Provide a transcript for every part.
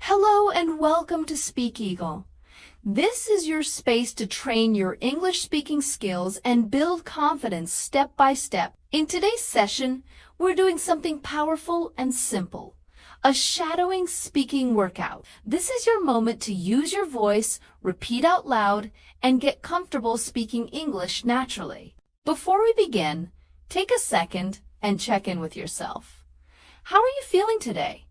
Hello and welcome to Speak Eagle. This is your space to train your English speaking skills and build confidence step by step. In today's session, we're doing something powerful and simple, a shadowing speaking workout. This is your moment to use your voice, repeat out loud, and get comfortable speaking English naturally. Before we begin, take a second and check in with yourself. How are you feeling today?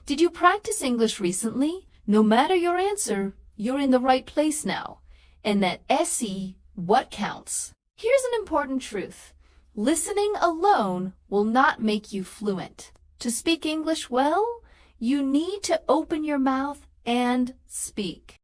Did you practice English recently? No matter your answer, you're in the right place now. And that SE, what counts? Here's an important truth. Listening alone will not make you fluent. To speak English well, you need to open your mouth and speak.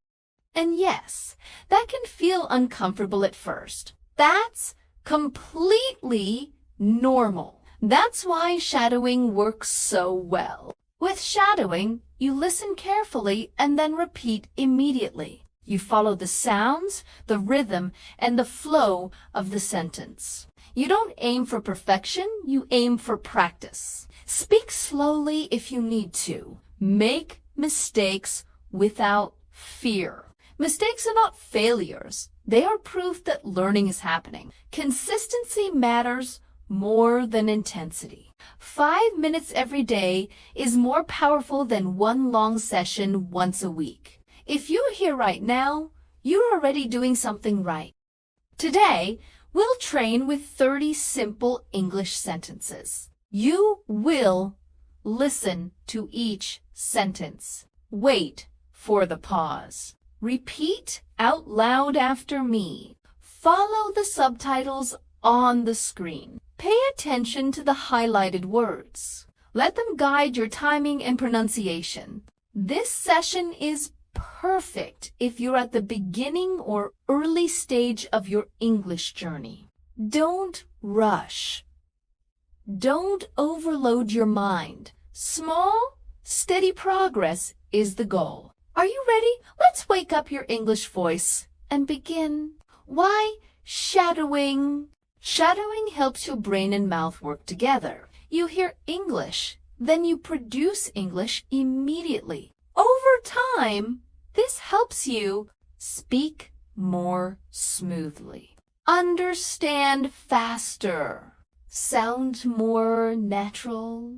And yes, that can feel uncomfortable at first. That's completely normal. That's why shadowing works so well. With shadowing, you listen carefully and then repeat immediately. You follow the sounds, the rhythm, and the flow of the sentence. You don't aim for perfection, you aim for practice. Speak slowly if you need to. Make mistakes without fear. Mistakes are not failures. They are proof that learning is happening. Consistency matters more than intensity. 5 minutes every day is more powerful than one long session once a week. If you're here right now, you're already doing something right. Today, we'll train with 30 simple English sentences. You will listen to each sentence. Wait for the pause. Repeat out loud after me. Follow the subtitles on the screen. Pay attention to the highlighted words. Let them guide your timing and pronunciation. This session is perfect if you're at the beginning or early stage of your English journey. Don't rush. Don't overload your mind. Small, steady progress is the goal. Are you ready? Let's wake up your English voice and begin. Why shadowing? Shadowing helps your brain and mouth work together. You hear English, then you produce English immediately. Over time, this helps you speak more smoothly, understand faster, sound more natural.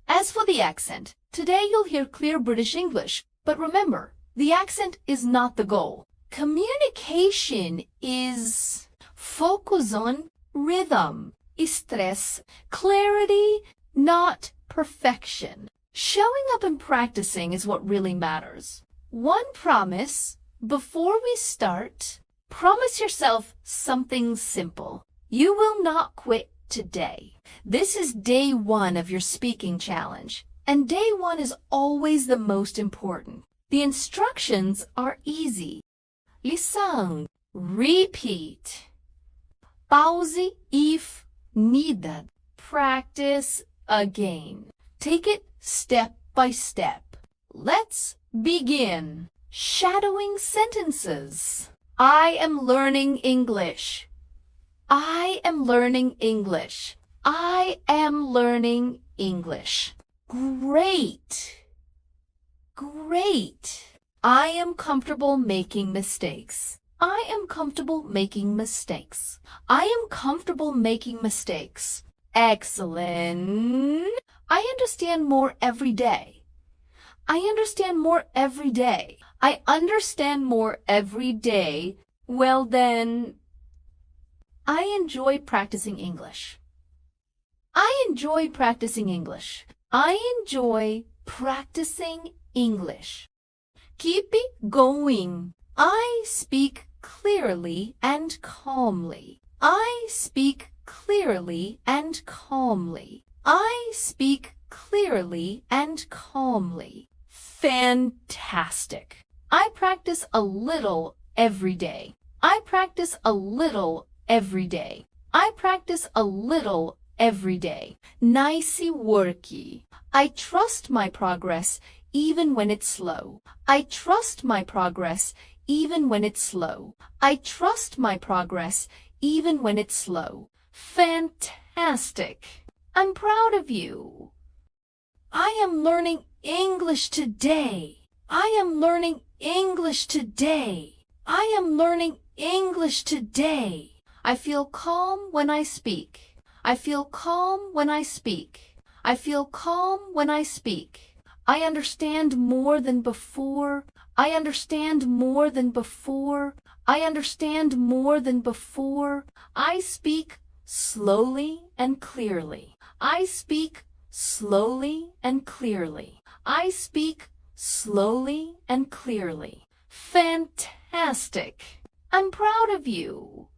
As for the accent, today you'll hear clear British English, but remember, the accent is not the goal. Communication is... Focus on rhythm, stress, clarity, not perfection. Showing up and practicing is what really matters. One promise before we start, promise yourself something simple. You will not quit today. This is day one of your speaking challenge, and day one is always the most important. The instructions are easy. Listen, repeat. Pause if needed. Practice again. Take it step by step. Let's begin. Shadowing sentences. I am learning English. I am learning English. I am learning English. Great. Great. I am comfortable making mistakes. I am comfortable making mistakes. I am comfortable making mistakes. Excellent. I understand more every day. I understand more every day. I understand more every day. Well then, I enjoy practicing English. I enjoy practicing English. I enjoy practicing English. Keep it going. I speak clearly and calmly. I speak clearly and calmly. I speak clearly and calmly. Fantastic. I practice a little every day. I practice a little every day. I practice a little every day. Nicey worky. I trust my progress even when it's slow. I trust my progress even when it's slow. I trust my progress even when it's slow. Fantastic. I'm proud of you. I am learning English today. I am learning English today. I am learning English today. I feel calm when I speak. I feel calm when I speak. I feel calm when I speak. I understand more than before. I understand more than before. I understand more than before. I speak slowly and clearly. I speak slowly and clearly. I speak slowly and clearly. Fantastic! I'm proud of you.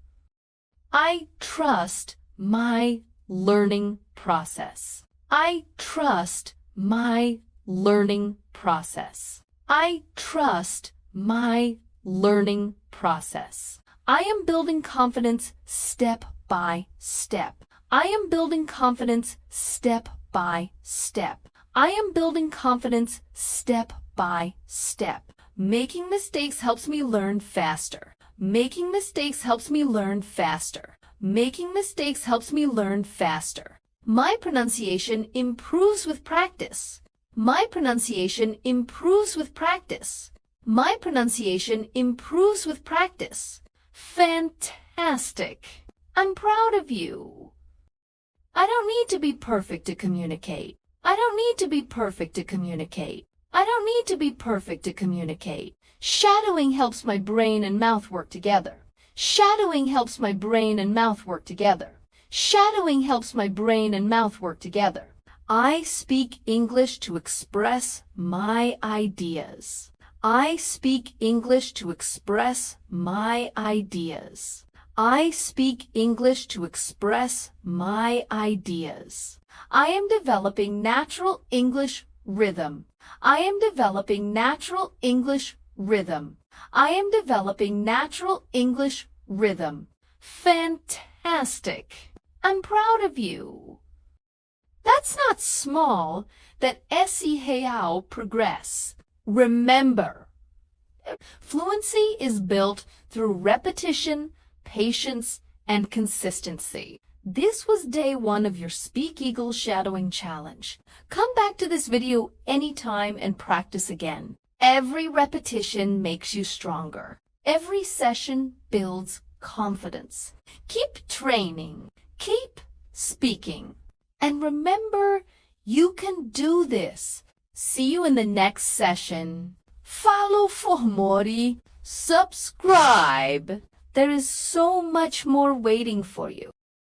I trust my learning process. I trust my learning process. I trust my learning process. I am building confidence step by step. I am building confidence step by step. I am building confidence step by step. Making mistakes helps me learn faster. Making mistakes helps me learn faster. Making mistakes helps me learn faster. My pronunciation improves with practice. My pronunciation improves with practice. My pronunciation improves with practice. Fantastic! I'm proud of you. I don't need to be perfect to communicate. I don't need to be perfect to communicate. I don't need to be perfect to communicate. Shadowing helps my brain and mouth work together. Shadowing helps my brain and mouth work together. Shadowing helps my brain and mouth work together. I speak English to express my ideas. I speak English to express my ideas. I speak English to express my ideas. I am developing natural English rhythm. I am developing natural English rhythm. I am developing natural English rhythm. Fantastic! I'm proud of you. That's not small, that esse real progress. Remember, fluency is built through repetition, patience, and consistency. This was day 1 of your Speak Eagle Shadowing Challenge. Come back to this video anytime and practice again. Every repetition makes you stronger. Every session builds confidence. Keep training. Keep speaking. And remember, you can do this. See you in the next session. Follow for more. Subscribe. There is so much more waiting for you.